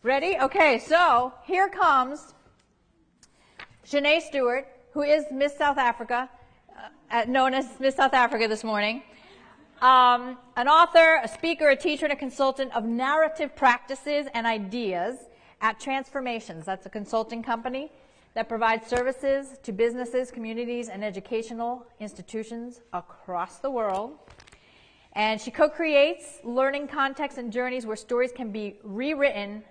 Ready? Okay, so here comes Chene Swart, who is Miss South Africa, known as Miss South Africa this morning. An author, a speaker, a teacher, and a consultant of narrative practices and ideas at Transformations. That's a consulting company that provides services to businesses, communities, and educational institutions across the world. And she co-creates learning contexts and journeys where stories can be rewritten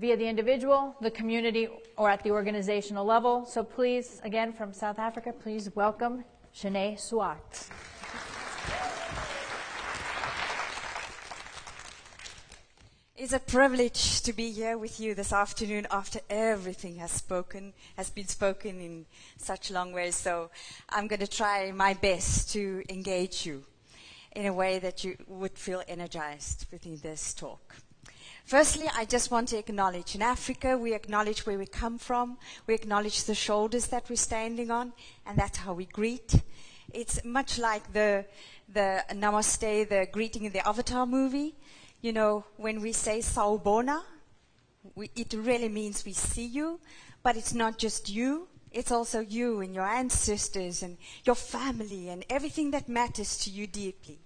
via the individual, the community, or at the organizational level. So please, again, from South Africa, please welcome Chene Swart. It's a privilege to be here with you this afternoon after everything has been spoken in such long ways. So I'm going to try my best to engage you in a way that you would feel energized within this talk. Firstly, I just want to acknowledge in Africa, we acknowledge where we come from, we acknowledge the shoulders that we're standing on, and that's how we greet. It's much like the namaste, the greeting in the Avatar movie. You know, when we say sawubona, it really means we see you, but it's not just you, it's also you and your ancestors and your family and everything that matters to you deeply.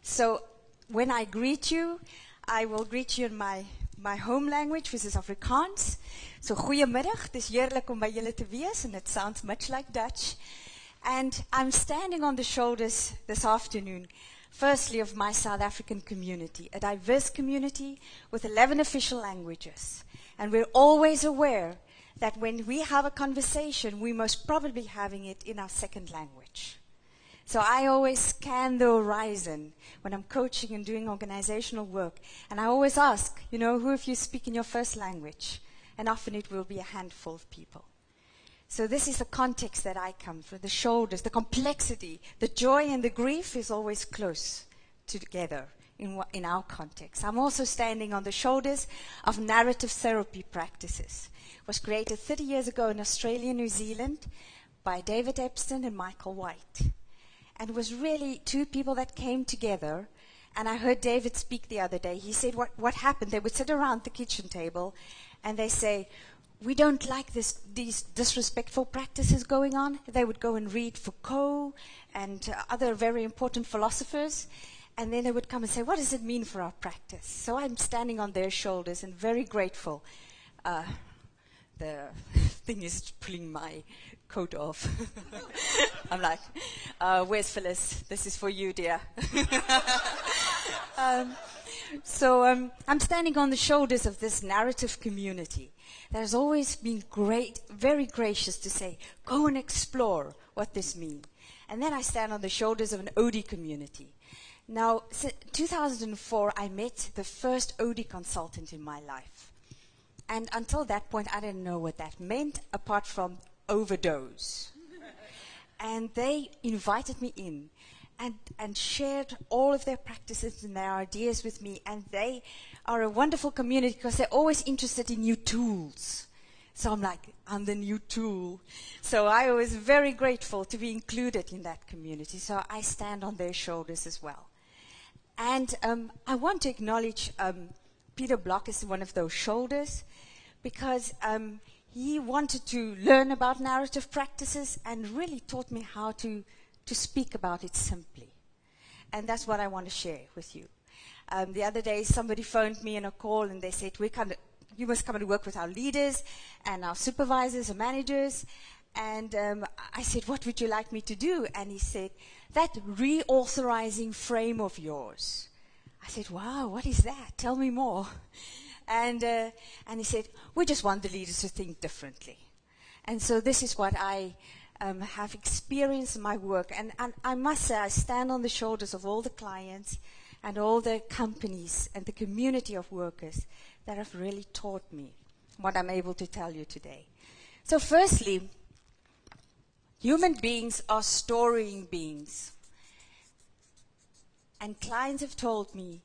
So when I greet you, I will greet you in my home language, which is Afrikaans. So goeiemiddag, dis heerlik om by julle te wees, and it sounds much like Dutch. And I'm standing on the shoulders this afternoon, firstly, of my South African community, a diverse community with 11 official languages. And we're always aware that when we have a conversation, we most probably having it in our second language. So I always scan the horizon when I'm coaching and doing organizational work. And I always ask, you know, who of you speak in your first language? And often it will be a handful of people. So this is the context that I come from, the shoulders, the complexity, the joy and the grief is always close together in our context. I'm also standing on the shoulders of narrative therapy practices. It was created 30 years ago in Australia and New Zealand by David Epstein and Michael White. And it was really two people that came together. And I heard David speak the other day. He said what happened, they would sit around the kitchen table and they say, we don't like these disrespectful practices going on. They would go and read Foucault and other very important philosophers. And then they would come and say, what does it mean for our practice? So I'm standing on their shoulders and very grateful. The thing is pulling my coat off. I'm like, where's Phyllis? This is for you, dear. So I'm standing on the shoulders of this narrative community that has always been great, very gracious to say, go and explore what this means. And then I stand on the shoulders of an OD community. Now, 2004, I met the first OD consultant in my life. And until that point, I didn't know what that meant, apart from overdose. And they invited me in and shared all of their practices and their ideas with me. And they are a wonderful community because they're always interested in new tools. So I'm like, I'm the new tool. So I was very grateful to be included in that community. So I stand on their shoulders as well. And I want to acknowledge Peter Block is one of those shoulders because he wanted to learn about narrative practices and really taught me how to speak about it simply. And that's what I want to share with you. The other day, somebody phoned me in a call and they said, you must come and work with our leaders and our supervisors and managers. And I said, what would you like me to do? And he said, that reauthorizing frame of yours. I said, wow, what is that? Tell me more. And he said, we just want the leaders to think differently. And so this is what I have experienced in my work. And I must say, I stand on the shoulders of all the clients and all the companies and the community of workers that have really taught me what I'm able to tell you today. So firstly, human beings are storying beings. And clients have told me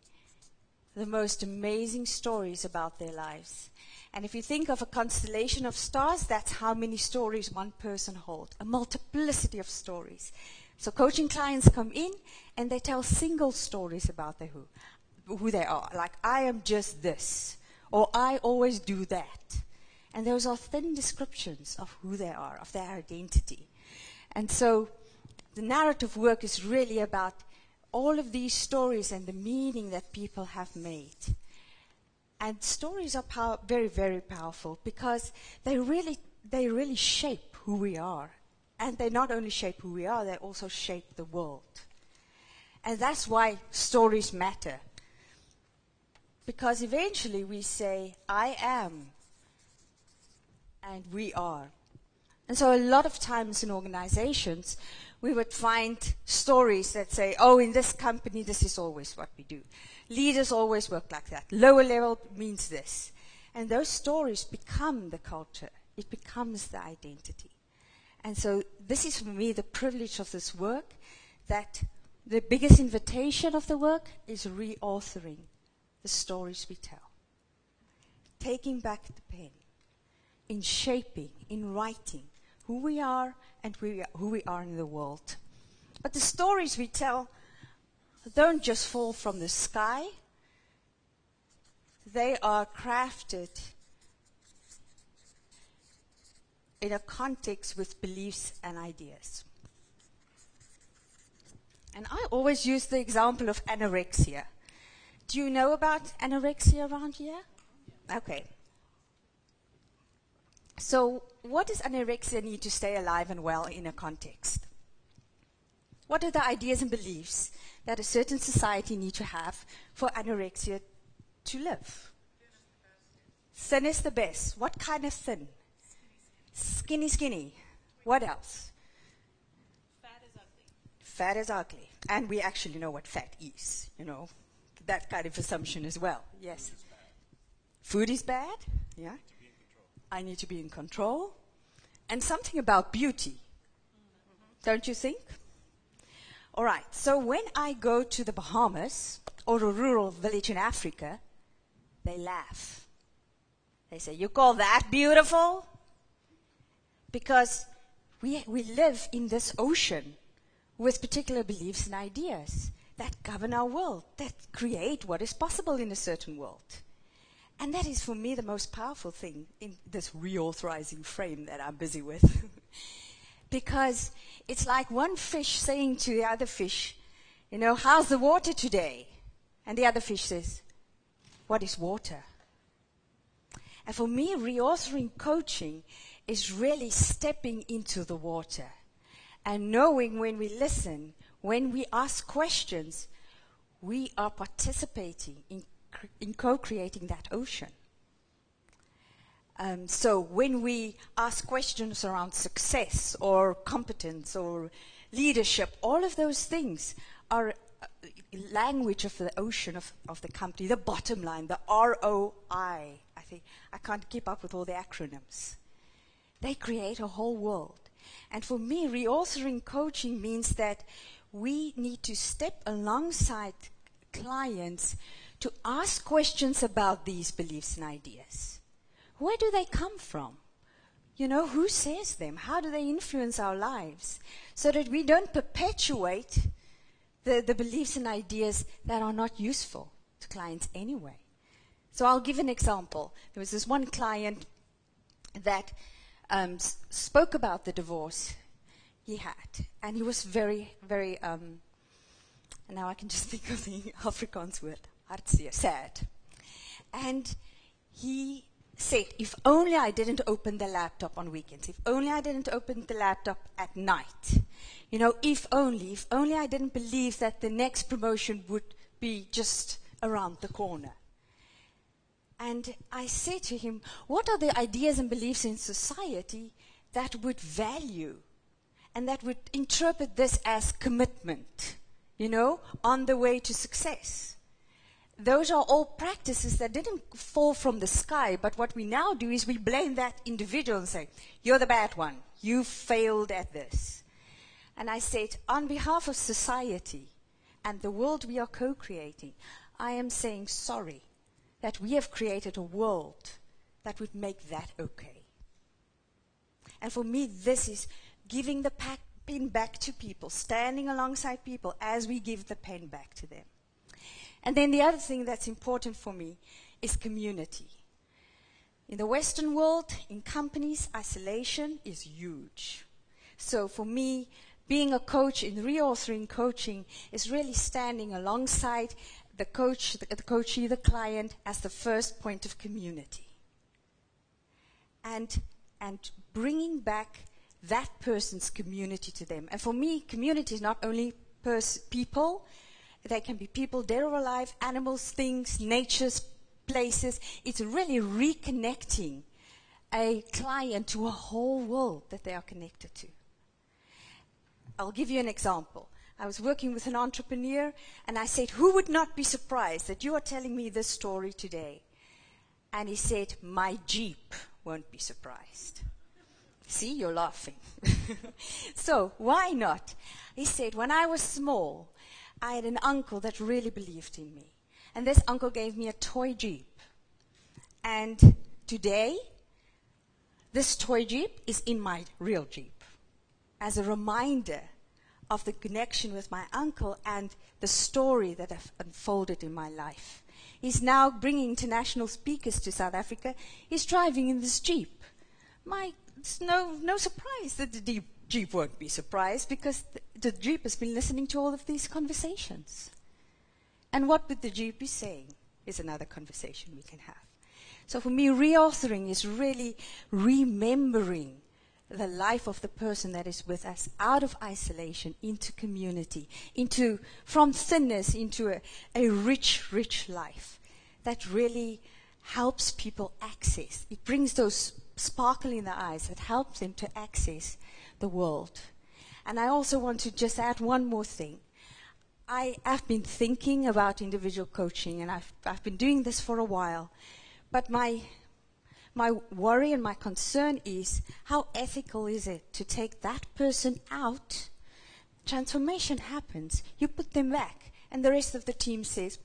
the most amazing stories about their lives. And if you think of a constellation of stars, that's how many stories one person holds, a multiplicity of stories. So coaching clients come in and they tell single stories about who they are. Like, I am just this, or I always do that. And those are thin descriptions of who they are, of their identity. And so the narrative work is really about all of these stories and the meaning that people have made. And stories are very, very powerful because they really shape who we are. And they not only shape who we are, they also shape the world. And that's why stories matter. Because eventually we say, I am, and we are. And so a lot of times in organizations, we would find stories that say, oh, in this company, this is always what we do. Leaders always work like that. Lower level means this. And those stories become the culture. It becomes the identity. And so this is for me the privilege of this work, that the biggest invitation of the work is reauthoring the stories we tell. Taking back the pen, in shaping, in writing who we are and who we are in the world. But the stories we tell don't just fall from the sky. They are crafted in a context with beliefs and ideas. And I always use the example of anorexia. Do you know about anorexia around here? Okay. So what does anorexia need to stay alive and well in a context? What are the ideas and beliefs that a certain society need to have for anorexia to live? Thin is the best. What kind of thin? Skinny, skinny. What else? Fat is ugly. Fat is ugly. And we actually know what fat is, you know. That kind of assumption as well. Yes. Food is bad. Yeah. I need to be in control. And something about beauty. Don't you think? All right. So when I go to the Bahamas or a rural village in Africa, they laugh. They say, you call that beautiful? Because we live in this ocean with particular beliefs and ideas that govern our world, that create what is possible in a certain world. And that is, for me, the most powerful thing in this reauthorizing frame that I'm busy with. Because it's like one fish saying to the other fish, you know, how's the water today? And the other fish says, what is water? And for me, reauthoring coaching is really stepping into the water and knowing when we listen, when we ask questions, we are participating in co-creating that ocean. So when we ask questions around success or competence or leadership, all of those things are language of the ocean of the company, the bottom line, the ROI. I think I can't keep up with all the acronyms. They create a whole world. And for me, reauthoring coaching means that we need to step alongside clients to ask questions about these beliefs and ideas. Where do they come from? You know, who says them? How do they influence our lives? So that we don't perpetuate the beliefs and ideas that are not useful to clients anyway. So I'll give an example. There was this one client that spoke about the divorce he had. And he was very, very, and now I can just think of the Afrikaans word, hartseer, sad. And he said, if only I didn't open the laptop on weekends, if only I didn't open the laptop at night, you know, if only I didn't believe that the next promotion would be just around the corner. And I said to him, what are the ideas and beliefs in society that would value and that would interpret this as commitment, you know, on the way to success? Those are all practices that didn't fall from the sky, but what we now do is we blame that individual and say, you're the bad one, you failed at this. And I said, on behalf of society and the world we are co-creating, I am saying sorry that we have created a world that would make that okay. And for me, this is giving the pen back to people, standing alongside people as we give the pen back to them. And then the other thing that's important for me is community. In the Western world, in companies, isolation is huge. So for me, being a coach in reauthoring coaching is really standing alongside the coach, the coachee, the client as the first point of community. And bringing back that person's community to them. And for me, community is not only people. They can be people, dead or alive, animals, things, natures, places. It's really reconnecting a client to a whole world that they are connected to. I'll give you an example. I was working with an entrepreneur, and I said, who would not be surprised that you are telling me this story today? And he said, my Jeep won't be surprised. See, you're laughing. So, why not? He said, when I was small, I had an uncle that really believed in me. And this uncle gave me a toy Jeep. And today, this toy Jeep is in my real Jeep as a reminder of the connection with my uncle and the story that have unfolded in my life. He's now bringing international speakers to South Africa. He's driving in this Jeep. It's no surprise that the Jeep won't be surprised, because the Jeep has been listening to all of these conversations. And what would the Jeep be saying is another conversation we can have. So for me, reauthoring is really remembering the life of the person that is with us out of isolation into community, from thinness into a rich, rich life that really helps people access. It brings those sparkle in the eyes that helps them to access the world. And I also want to just add one more thing. I have been thinking about individual coaching, and I've been doing this for a while. But my worry and my concern is, how ethical is it to take that person out? Transformation happens. You put them back, and the rest of the team says,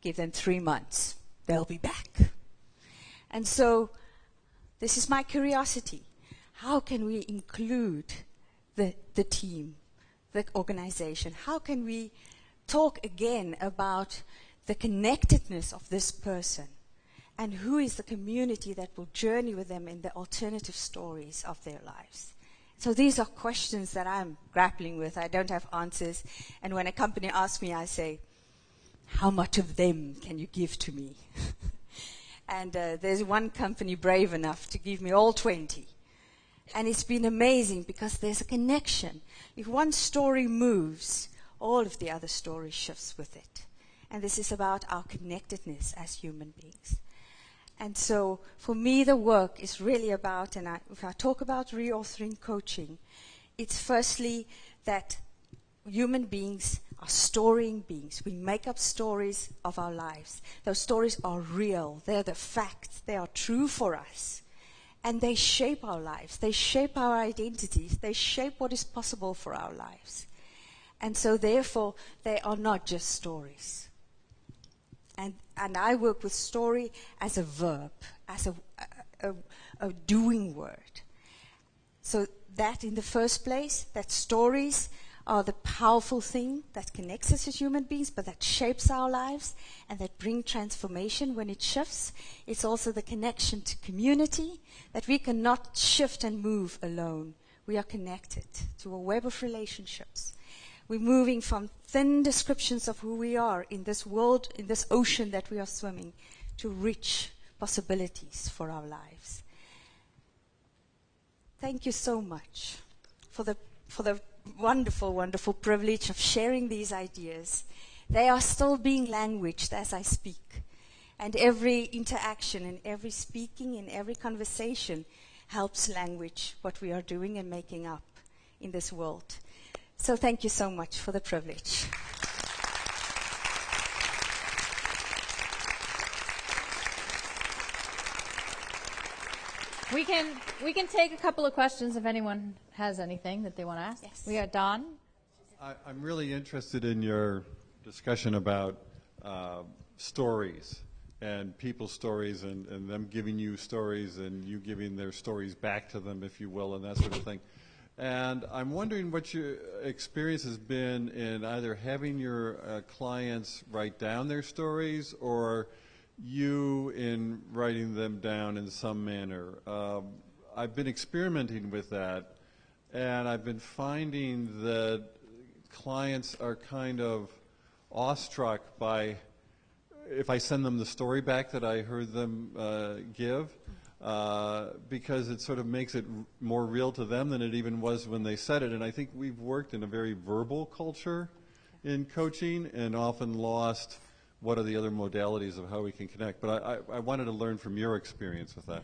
give them 3 months. They'll be back. And so this is my curiosity. How can we include the team, the organization? How can we talk again about the connectedness of this person? And who is the community that will journey with them in the alternative stories of their lives? So these are questions that I'm grappling with. I don't have answers. And when a company asks me, I say, how much of them can you give to me? And there's one company brave enough to give me all 20. And it's been amazing because there's a connection. If one story moves, all of the other stories shifts with it. And this is about our connectedness as human beings. And so for me, the work is really about, and if I talk about reauthoring coaching, it's firstly that human beings are storying beings. We make up stories of our lives. Those stories are real. They're the facts. They are true for us. And they shape our lives. They shape our identities. They shape what is possible for our lives. And so therefore, they are not just stories. And I work with story as a verb, as a doing word. So that in the first place, that stories are the powerful thing that connects us as human beings, but that shapes our lives and that bring transformation when it shifts. It's also the connection to community, that we cannot shift and move alone. We are connected to a web of relationships. We're moving from thin descriptions of who we are in this world, in this ocean that we are swimming, to rich possibilities for our lives. Thank you so much for the wonderful, wonderful privilege of sharing these ideas. They are still being languaged as I speak. And every interaction and every speaking and every conversation helps language what we are doing and making up in this world. So thank you so much for the privilege. We can take a couple of questions if anyone has anything that they want to ask. Yes. We got Don. I'm really interested in your discussion about stories and people's stories and them giving you stories and you giving their stories back to them, if you will, and that sort of thing. And I'm wondering what your experience has been in either having your clients write down their stories or you in writing them down in some manner. I've been experimenting with that, and I've been finding that clients are kind of awestruck by, if I send them the story back that I heard them give, because it sort of makes it more real to them than it even was when they said it. And I think we've worked in a very verbal culture in coaching and often lost what are the other modalities of how we can connect. But I wanted to learn from your experience with that.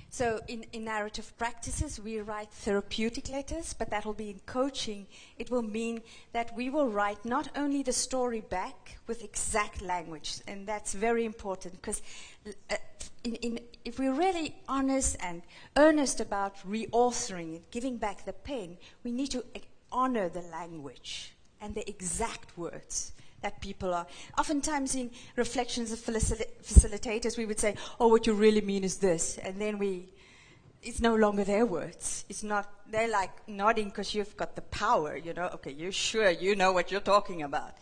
So in narrative practices, we write therapeutic letters, but that will be in coaching. It will mean that we will write not only the story back with exact language, and that's very important, because if we're really honest and earnest about reauthoring it, giving back the pen, we need to honor the language and the exact words that people are. Oftentimes in reflections of facilitators, we would say, oh, what you really mean is this. And then it's no longer their words. It's not, they're like nodding because you've got the power, you know. Okay, you're sure you know what you're talking about.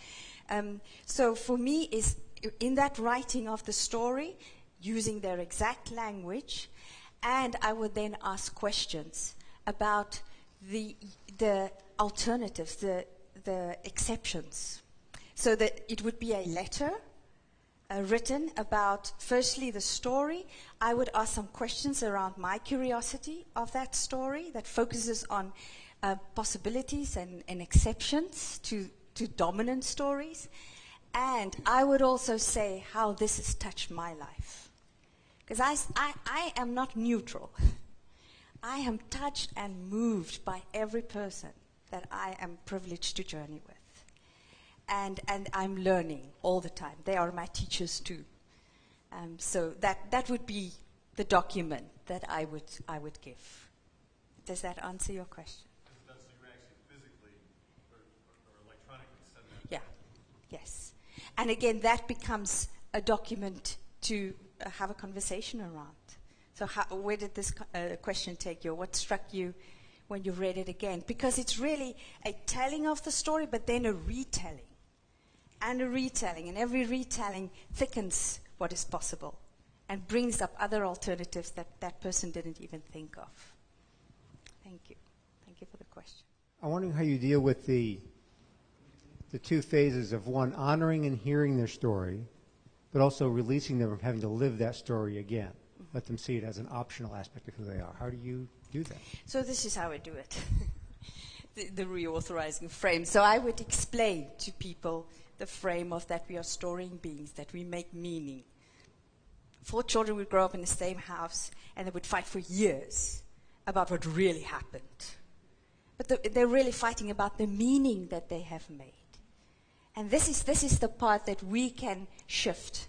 So for me, is in that writing of the story, using their exact language, and I would then ask questions about the alternatives, the exceptions. So that it would be a letter written about, firstly, the story. I would ask some questions around my curiosity of that story that focuses on possibilities and exceptions to dominant stories. And I would also say how this has touched my life. Because I am not neutral. I am touched and moved by every person that I am privileged to journey with. And I'm learning all the time. They are my teachers too. So that would be the document that I would give. Does that answer your question? So you actually physically or electronically send that? Yeah. Yes. And again, that becomes a document to have a conversation around. So where did this question take you? What struck you when you read it again? Because it's really a telling of the story, but then a retelling. And a retelling, and every retelling thickens what is possible and brings up other alternatives that person didn't even think of. Thank you. Thank you for the question. I'm wondering how you deal with the two phases of, one, honoring and hearing their story, but also releasing them from having to live that story again. Let them see it as an optional aspect of who they are. How do you do that? So this is how I do it, the reauthorizing frame. So I would explain to people the frame of that we are storying beings, that we make meaning. 4 children would grow up in the same house, and they would fight for years about what really happened. But they're really fighting about the meaning that they have made. And this is the part that we can shift,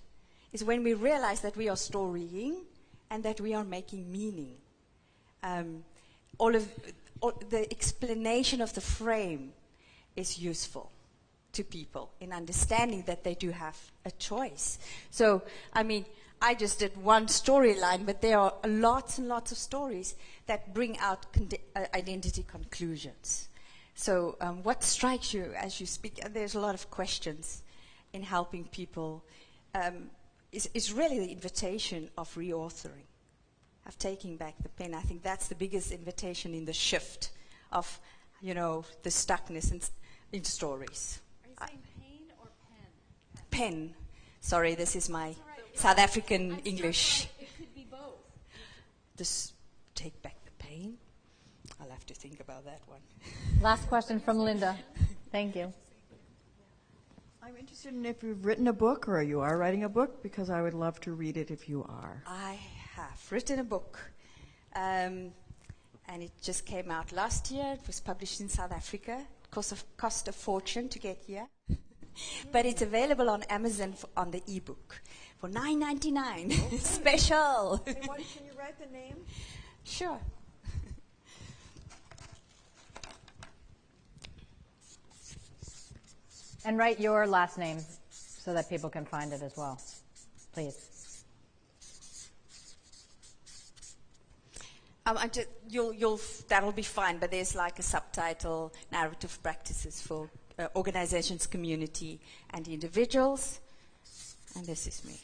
is when we realize that we are storying and that we are making meaning. All the explanation of the frame is useful to people in understanding that they do have a choice. So, I mean, I just did one storyline, but there are lots and lots of stories that bring out identity conclusions. So what strikes you as you speak, and there's a lot of questions in helping people, is really the invitation of reauthoring, of taking back the pen. I think that's the biggest invitation in the shift of, you know, the stuckness in stories. Are you saying pain or pen? Pen. Sorry, this is my South African English. It could be both. Just take back the pain. I'll have to think about that one. Last question from Linda. Thank you. I'm interested in if you've written a book or you are writing a book, because I would love to read it if you are. I have written a book, and it just came out last year. It was published in South Africa. It cost a fortune to get here. But it's available on Amazon on the ebook for $9.99. Okay. Special. Hey, can you write the name? Sure. And write your last name so that people can find it as well, please. That'll be fine, but there's like a subtitle, Narrative Practices for Organizations, Community, and Individuals. And this is me.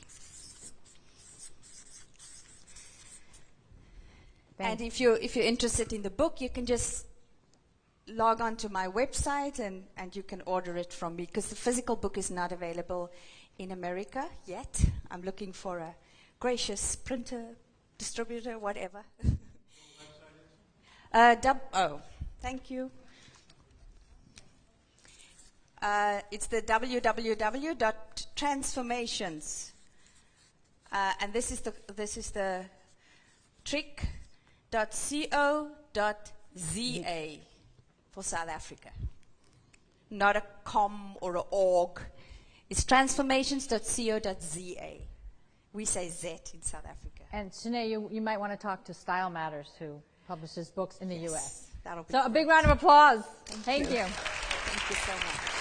And if you're interested in the book, you can just log on to my website and you can order it from me, because the physical book is not available in America yet. I'm looking for a gracious printer, distributor, whatever. Thank you. It's the www.transformations, and this is the trick.co.za for South Africa. Not a com or a org. It's transformations.co.za. We say Z in South Africa. And Chene, you might want to talk to Style Matters, who publishes books in the U.S. That'll be So a big round of applause. Thank you. Thank you so much.